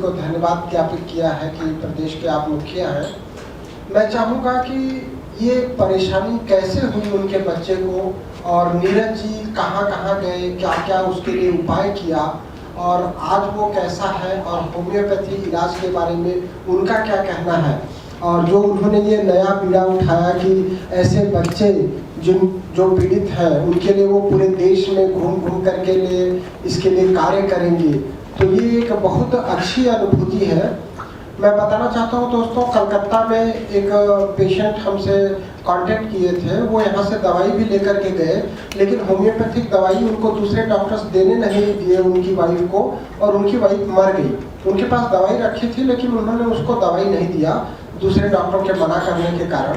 को धन्यवाद ज्ञापित किया है कि प्रदेश के आप मुखिया हैं। मैं चाहूँगा कि ये परेशानी कैसे हुई उनके बच्चे को, और नीरज जी कहाँ कहाँ गए, क्या क्या उसके लिए उपाय किया, और आज वो कैसा है, और होम्योपैथी इलाज के बारे में उनका क्या कहना है, और जो उन्होंने ये नया बीड़ा उठाया कि ऐसे बच्चे जो पीड़ित हैं उनके लिए वो पूरे देश में घूम घूम करके लिए इसके लिए कार्य करेंगे, तो ये एक बहुत अच्छी अनुभूति है। मैं बताना चाहता हूँ दोस्तों, कलकत्ता में एक पेशेंट हमसे कांटेक्ट किए थे, वो यहाँ से दवाई भी लेकर के गए, लेकिन होम्योपैथिक दवाई उनको दूसरे डॉक्टर्स देने नहीं दिए उनकी वाइफ को, और उनकी वाइफ मर गई। उनके पास दवाई रखी थी लेकिन उन्होंने उसको दवाई नहीं दिया दूसरे डॉक्टर के मना करने के कारण।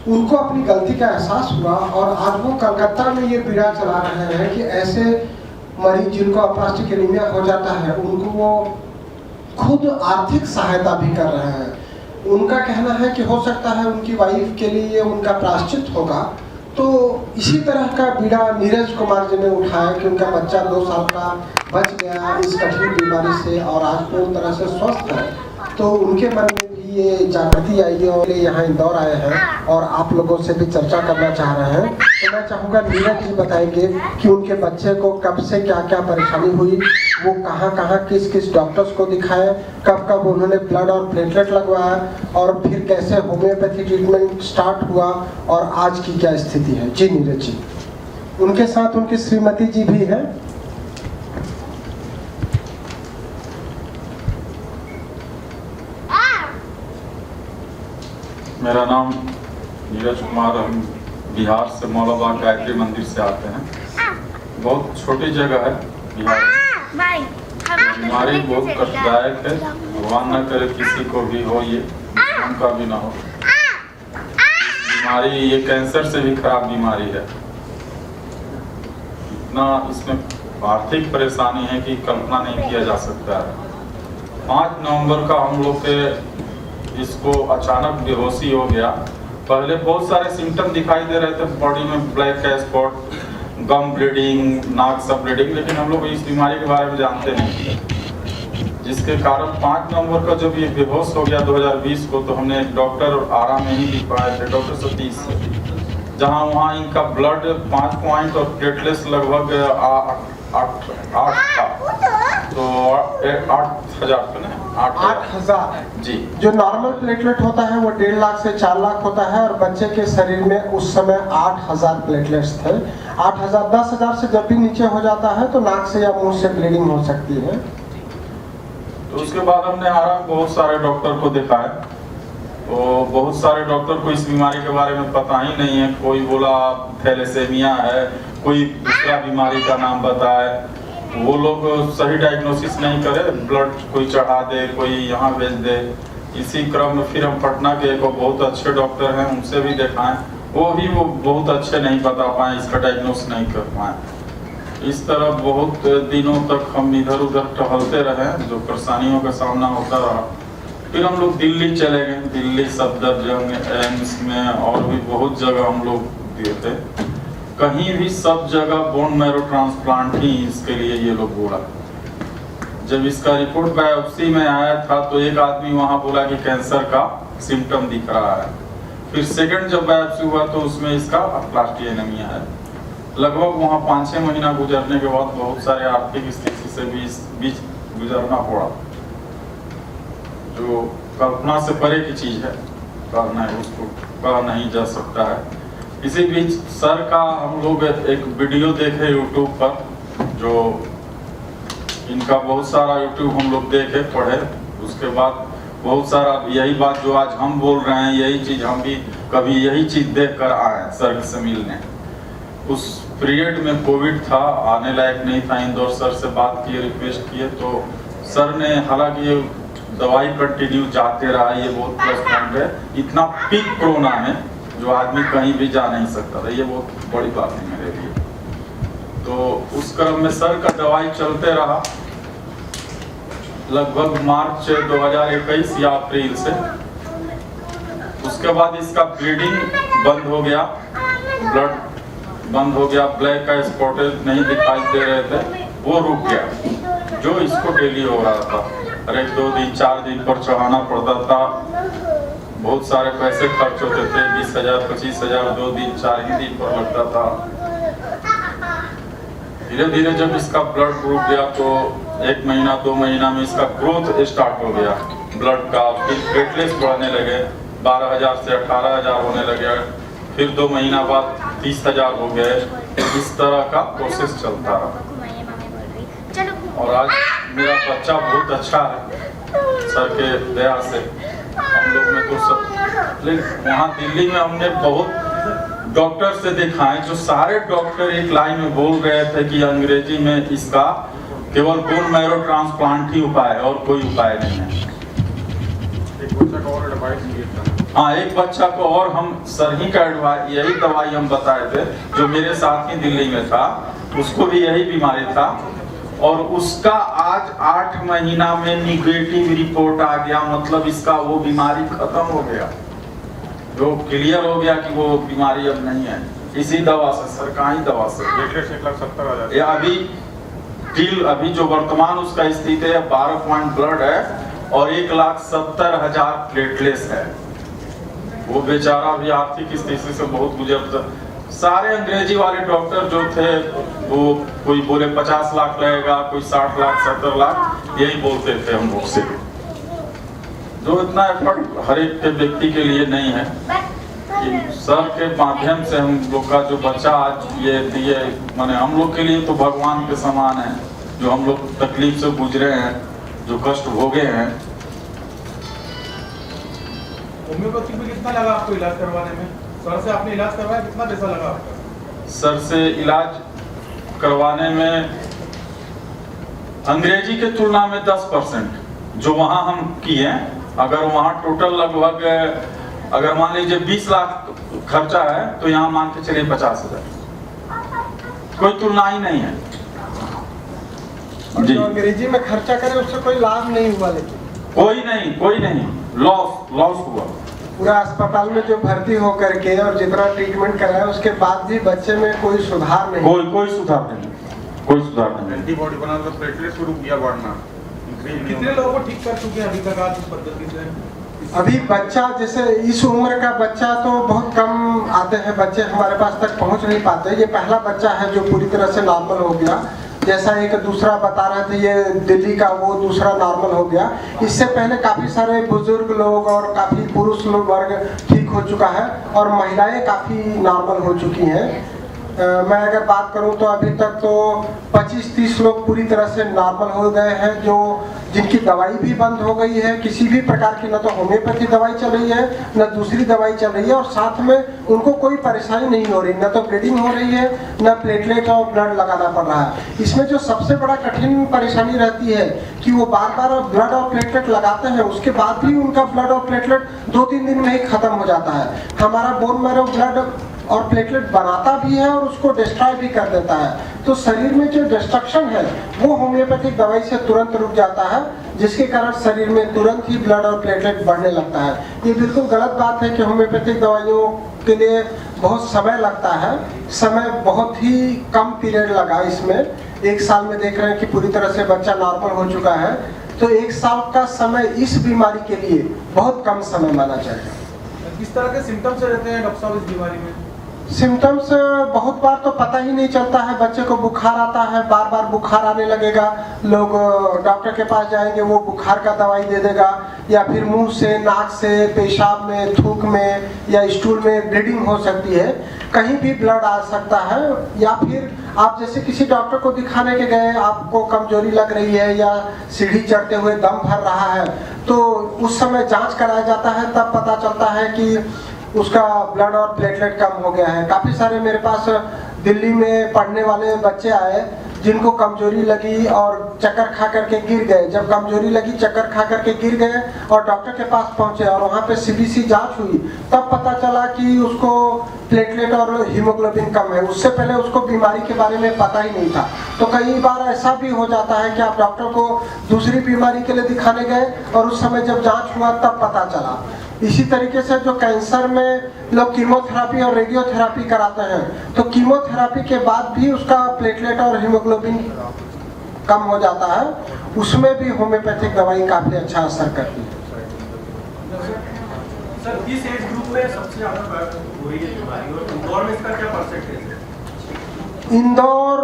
उनको अपनी गलती का एहसास हुआ और आज वो कलकत्ता में ये पीड़ा चला रहे हैं कि ऐसे मरीज जिनको अपलास्टिक एनीमिया हो जाता है उनको वो खुद आर्थिक सहायता भी कर रहे हैं। उनका कहना है कि हो सकता है उनकी वाइफ के लिए उनका प्रायश्चित होगा। तो इसी तरह का बीड़ा नीरज कुमार जी ने उठाया कि उनका बच्चा 2 साल का बच गया इस कठिन बीमारी से और आज पूरी तरह से स्वस्थ है। तो उनके मन में भी ये जागृति आई है और यहाँ इंदौर आए हैं और आप लोगों से भी चर्चा करना चाह रहे हैं। तो मैं चाहूँगा नीरज जी बताएंगे कि उनके बच्चे को कब से क्या क्या परेशानी हुई, वो कहाँ कहाँ किस किस डॉक्टर्स को दिखाए, कब कब उन्होंने ब्लड और प्लेटलेट लगवाया, और फिर कैसे होम्योपैथी ट्रीटमेंट स्टार्ट हुआ और आज की क्या स्थिति है। जी नीरज जी। उनके साथ उनकी श्रीमती जी भी है। मेरा नाम नीरज कुमार, हम बिहार से मौलाबाग गायत्री मंदिर से आते हैं। बहुत छोटी जगह है बिहार। बीमारी बहुत कष्टदायक है, भगवान न करे किसी को भी हो, ये उनका भी ना हो। बीमारी ये कैंसर से भी खराब बीमारी है। इतना इसमें आर्थिक परेशानी है कि कल्पना नहीं किया जा सकता है। 5 नवंबर का हम लोग के इसको अचानक बेहोशी हो गया। पहले बहुत सारे सिम्टम दिखाई दे रहे थे, बॉडी में ब्लैक स्पॉट, गम ब्लीडिंग, नाक सब ब्लीडिंग, लेकिन हम लोग इस बीमारी के बारे में जानते नहीं, जिसके कारण 5 नवंबर का जब ये बेहोश हो गया 2020 को, तो हमने एक डॉक्टर आरा में ही दिखवाए थे, डॉक्टर सतीश से, जहाँ वहाँ इनका ब्लड 5 पॉइंट और प्लेटलेट्स लगभग 8 था, तो 8,000 जी। जो नॉर्मल प्लेटलेट होता है वो 1.5 लाख से 4 लाख होता है, और बच्चे के शरीर में उस समय 8,000 प्लेटलेट्स थे। 8,000 10,000 से जब भी नीचे हो जाता है तो नाक से या मुंह से ब्लीडिंग हो सकती है। तो उसके बाद हमने बहुत सारे डॉक्टर को दिखाया, तो बहुत सारे डॉक्टर को इस बीमारी के बारे में पता ही नहीं है। कोई बोला थैलेसेमिया है, कोई दूसरा बीमारी का नाम बताए, वो लोग सही डायग्नोसिस नहीं करे, ब्लड कोई चढ़ा दे, कोई यहाँ भेज दे। इसी क्रम में फिर हम पटना के एक बहुत अच्छे डॉक्टर हैं, उनसे भी दिखाएं, वो बहुत अच्छे नहीं बता पाए, इसका डायग्नोस नहीं कर पाए। इस तरह बहुत दिनों तक हम इधर उधर टहलते रहे, जो परेशानियों का सामना होता रहा। फिर हम लोग दिल्ली चले गए, दिल्ली सफदरजंग, एम्स में और भी बहुत जगह हम लोग दिए थे। कहीं भी सब जगह बोन मैरो ट्रांसप्लांट ही इसके लिए ये लोग बोला। जब इसका रिपोर्ट बायोप्सी में आया था तो एक आदमी वहाँ बोला कि कैंसर का सिम्टम दिख रहा है। फिर सेकंड जब बायोप्सी हुआ तो उसमें इसका अपलास्टिक एनीमिया है। लगभग वहाँ 5-6 महीना गुजरने के बाद बहुत सारे आर्थिक स्थिति से भी इस बीच गुजरना पड़ा, जो कल्पना से परे की चीज है, कहना है उसको कहा नहीं जा सकता है। इसी बीच सर का हम लोग एक वीडियो देखे यूट्यूब पर, जो इनका बहुत सारा यूट्यूब हम लोग देखे पढ़े, उसके बाद बहुत सारा यही बात जो आज हम बोल रहे हैं, यही चीज हम भी कभी यही चीज देख कर आए सर से मिलने। उस पीरियड में कोविड था, आने लायक नहीं था, इंदौर सर से बात किए, रिक्वेस्ट किए, तो सर ने, हालांकि ये दवाई कंटिन्यू जाते रहा, ये बहुत प्लस पॉइंट है। इतना पीक कोरोना में जो आदमी कहीं भी जा नहीं सकता था, ये बहुत बड़ी बात है मेरे लिए। तो उस क्रम में सर का दवाई चलते रहा लगभग मार्च 2021 या अप्रैल से। उसके बाद इसका ब्लीडिंग बंद हो गया, ब्लड बंद हो गया, ब्लैक का स्पॉटेज नहीं दिखाई दे रहे थे, वो रुक गया, जो इसको डेली हो रहा था। हर एक 2 दिन 4 दिन पर चढ़ाना पड़ता था। बहुत सारे पैसे खर्च होते थे, 20,000 25,000 2 दिन 4 ही दिन पर लगता था। धीरे धीरे जब इसका ब्लड रुक गया तो 1 महीना 2 महीना में इसका ग्रोथ स्टार्ट हो गया ब्लड का। फिर प्लेटलेट्स बढ़ने लगे, 12,000 से 18,000 होने लगे। फिर 2 महीना बाद 30,000 हो गए। इस तरह का प्रोसेस चलता रहा और आज मेरा बच्चा बहुत अच्छा है सर के दया से। हम लोग में तो सब, लेकिन वहाँ दिल्ली में हमने बहुत डॉक्टर से दिखाए, जो सारे डॉक्टर एक लाइन में बोल रहे थे कि अंग्रेजी में इसका केवल बोन मैरो ट्रांसप्लांट ही उपाय है और कोई उपाय नहीं है। एक बच्चा का और एडवाइस किया था। हाँ, एक बच्चा को और हम सर ही का एडवाइस, यही दवाई हम बताए थे, जो मेरे साथ ही दिल्ली में था, उसको भी यही बीमारी था और उसका आज 8 महीना में निगेटिव रिपोर्ट आ गया। मतलब इसका वो बीमारी खत्म हो गया, जो क्लियर हो गया कि वो बीमारी अब नहीं है, इसी दवा से, सरकारी दवा से। प्लेटलेट्स 1,70,000। ये अभी जो वर्तमान उसका स्थिति है 12 पॉइंट ब्लड है और 1,70,000 प्लेटलेट्स है। वो बेचारा भी आर्थिक स्थिति से बहुत गुजरता। सारे अंग्रेजी वाले डॉक्टर जो थे वो कोई बोले 50 लाख लगेगा, कोई 60 लाख 70 लाख, यही बोलते थे हम लोग से। जो इतना एफर्ट हर एक के व्यक्ति के लिए नहीं है। सर के माध्यम से हम लोग का जो बच्चा आज ये दिए, माने हम लोग के लिए तो भगवान के समान है, जो हम लोग तकलीफ से गुजरे हैं, जो कष्ट भोगे हैं। होम्योपैथी में कितना लगा आपको इलाज करवाने में? सर से आपने इलाज करवाया, कितना पैसा लगा आपका? सर से इलाज करवाने में अंग्रेजी के तुलना में 10% जो वहाँ हम किए, अगर वहाँ टोटल लगभग अगर मान लीजिए 20 लाख खर्चा है तो यहाँ मान के चलिए 50,000, कोई तुलना ही नहीं है। और जो अंग्रेजी में खर्चा करे उससे कोई लाभ नहीं हुआ, लेकिन कोई नहीं, लॉस हुआ। पूरा अस्पताल में जो भर्ती होकर के और जितना ट्रीटमेंट कराया उसके बाद भी बच्चे में कोई सुधार नहीं। कोई सुधार नहीं। एंटीबॉडी बना तो प्लेटलेट्स शुरू किया बढ़ना। कितने लोगों को ठीक कर चुके हैं अभी तक आप इस पद्धति से? अभी बच्चा, जैसे इस उम्र का बच्चा तो बहुत कम आते हैं बच्चे, हमारे पास तक पहुंच नहीं पाते। ये पहला बच्चा है जो पूरी तरह से नॉर्मल हो गया। जैसा एक दूसरा बता रहे थे ये दिल्ली का, वो दूसरा नॉर्मल हो गया। इससे पहले काफी सारे बुजुर्ग लोग और काफी पुरुष लोग वर्ग ठीक हो चुका है और महिलाएं काफी नॉर्मल हो चुकी हैं। मैं अगर बात करूं तो अभी तक तो 25-30 लोग पूरी तरह से नॉर्मल हो गए हैं, जो जिनकी दवाई भी बंद हो गई है, किसी भी प्रकार की, न तो होम्योपैथी दवाई चल रही है न दूसरी दवाई चल रही है, और साथ में उनको कोई परेशानी नहीं हो रही, न तो ब्लीडिंग हो रही है न प्लेटलेट और ब्लड लगाना पड़ रहा है। इसमें जो सबसे बड़ा कठिन परेशानी रहती है कि वो बार बार ब्लड और प्लेटलेट लगाते हैं, उसके बाद भी उनका ब्लड और प्लेटलेट 2-3 दिन में ही खत्म हो जाता है। हमारा बोन मैरो ब्लड और प्लेटलेट बनाता भी है और उसको डिस्ट्रॉय भी कर देता है। तो शरीर में जो डिस्ट्रक्शन है वो होम्योपैथिक दवाई से तुरंत रुक जाता है, जिसके कारण शरीर में तुरंत ही ब्लड और प्लेटलेट बढ़ने लगता है। ये बिल्कुल गलत बात है कि होम्योपैथिक दवाइयों के लिए बहुत समय लगता है। समय बहुत ही कम पीरियड लगा इसमें। 1 साल में देख रहे हैं कि पूरी तरह से बच्चा नॉर्मल हो चुका है। तो 1 साल का समय इस बीमारी के लिए बहुत कम समय माना जाएगा। किस तरह के सिम्टम्स रहते हैं डॉक्टर साहब इस बीमारी में? सिम्टम्स बहुत बार तो पता ही नहीं चलता है। बच्चे को बुखार आता है, बार बार बुखार आने लगेगा, लोग डॉक्टर के पास जाएंगे, वो बुखार का दवाई दे देगा, या फिर मुंह से, नाक से, पेशाब में, थूक में या स्टूल में ब्लीडिंग हो सकती है, कहीं भी ब्लड आ सकता है। या फिर आप जैसे किसी डॉक्टर को दिखाने के गए, आपको कमजोरी लग रही है या सीढ़ी चढ़ते हुए दम भर रहा है, तो उस समय जांच कराया जाता है, तब पता चलता है कि उसका ब्लड और प्लेटलेट कम हो गया है। काफी सारे मेरे पास दिल्ली में पढ़ने वाले बच्चे आए जिनको कमजोरी लगी और चक्कर खा करके गिर गए। जब कमजोरी लगी, चक्कर खा करके गिर गए और डॉक्टर के पास पहुंचे और वहां पे सीबीसी जांच हुई, तब पता चला कि उसको प्लेटलेट और हीमोग्लोबिन कम है। उससे पहले उसको बीमारी के बारे में पता ही नहीं था। तो कई बार ऐसा भी हो जाता है कि आप डॉक्टर को दूसरी बीमारी के लिए दिखाने गए और उस समय जब जांच हुआ तब पता चला। इसी तरीके से जो कैंसर में लोग कीमोथेरेपी और रेडियोथेरेपी कराते हैं, तो कीमोथेरेपी के बाद भी उसका प्लेटलेट और हीमोग्लोबिन कम हो जाता है। उसमें भी होम्योपैथिक दवाई काफ़ी अच्छा असर करती है। सर किस एज ग्रुप में सबसे ज़्यादा हो रही है बीमारी और इंदौर में इसका क्या परसेंटेज है? इंदौर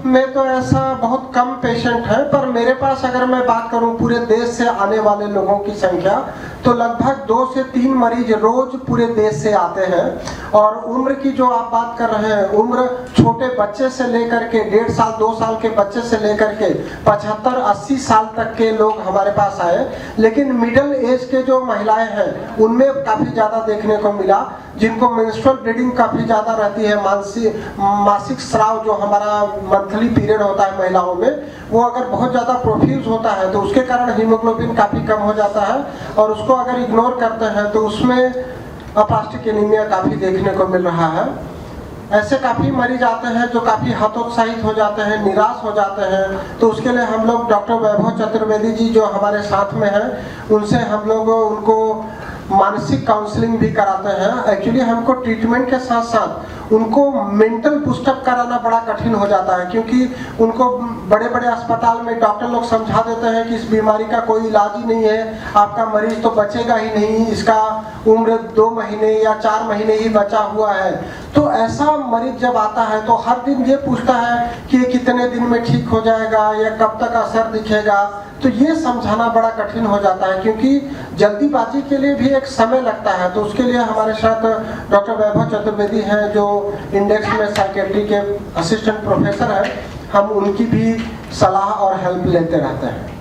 में तो ऐसा बहुत कम पेशेंट है, पर मेरे पास अगर मैं बात करूं पूरे देश से आने वाले लोगों की संख्या, तो लगभग 2 से 3 मरीज रोज पूरे देश से आते हैं। और उम्र की जो आप बात कर रहे हैं, उम्र छोटे बच्चे से लेकर के 1.5 साल 2 साल के बच्चे से लेकर के 75-80 साल तक के लोग हमारे पास आए। लेकिन मिडिल एज के जो महिलाएं हैं उनमें काफ़ी ज़्यादा देखने को मिला, जिनको मेंस्ट्रुअल ब्लीडिंग काफ़ी ज़्यादा रहती है, मासिक स्राव जो हमारा मंथली पीरियड होता है महिलाओं में, वो अगर बहुत ज़्यादा प्रोफ्यूज होता है तो उसके कारण हीमोग्लोबिन काफ़ी कम हो जाता है, और उसको अगर इग्नोर करते हैं तो उसमें अप्लास्टिक एनीमिया काफ़ी देखने को मिल रहा है। ऐसे काफ़ी मरीज आते हैं जो काफ़ी हतोत्साहित हो जाते हैं, निराश हो जाते हैं, तो उसके लिए हम लोग डॉक्टर वैभव चतुर्वेदी जी जो हमारे साथ में हैं, उनसे हम लोग उनको मानसिक काउंसलिंग भी कराते हैं। एक्चुअली हमको ट्रीटमेंट के साथ साथ उनको मेंटल बूस्टअप कराना बड़ा कठिन हो जाता है, क्योंकि उनको बड़े बड़े अस्पताल में डॉक्टर लोग समझा देते हैं कि इस बीमारी का कोई इलाज ही नहीं है, आपका मरीज तो बचेगा ही नहीं, इसका उम्र 2 महीने या 4 महीने ही बचा हुआ है। तो ऐसा मरीज जब आता है तो हर दिन ये पूछता है कि ये कितने दिन में ठीक हो जाएगा या कब तक असर दिखेगा। तो ये समझाना बड़ा कठिन हो जाता है, क्योंकि जल्दीबाजी के लिए भी एक समय लगता है। तो उसके लिए हमारे साथ डॉक्टर वैभव चतुर्वेदी हैं जो इंडेक्स में साइकेट्री के असिस्टेंट प्रोफेसर हैं, हम उनकी भी सलाह और हेल्प लेते रहते हैं।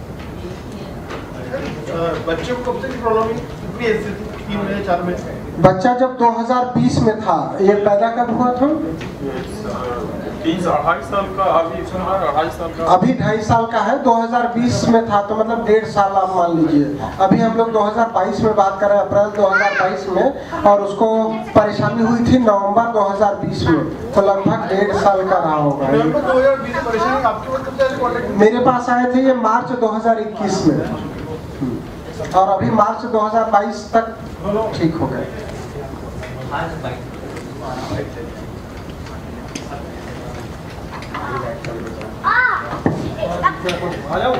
बच्चों को कब से प्रॉब्लम है? कितनी एज से? 3 महीने 4 महीने? बच्चा जब 2020 में था, ये पैदा कब हुआ था? 2.5 साल का, अभी 2.5 साल का, अभी 2.5 साल का है। 2020 में था तो मतलब 1.5 साल आप मान लीजिए। अभी हम लोग 2022 में बात कर रहे हैं, अप्रैल 2022 में, और उसको परेशानी हुई थी नवंबर 2020 में, तो लगभग 1.5 साल का रहा होगा। 2020 परेशानी आपके पास कब से कांटेक्ट? मेरे पास आए थे ये मार्च 2021 में, और अभी मार्च 2022 तक ठीक हो गए। आ जाओ।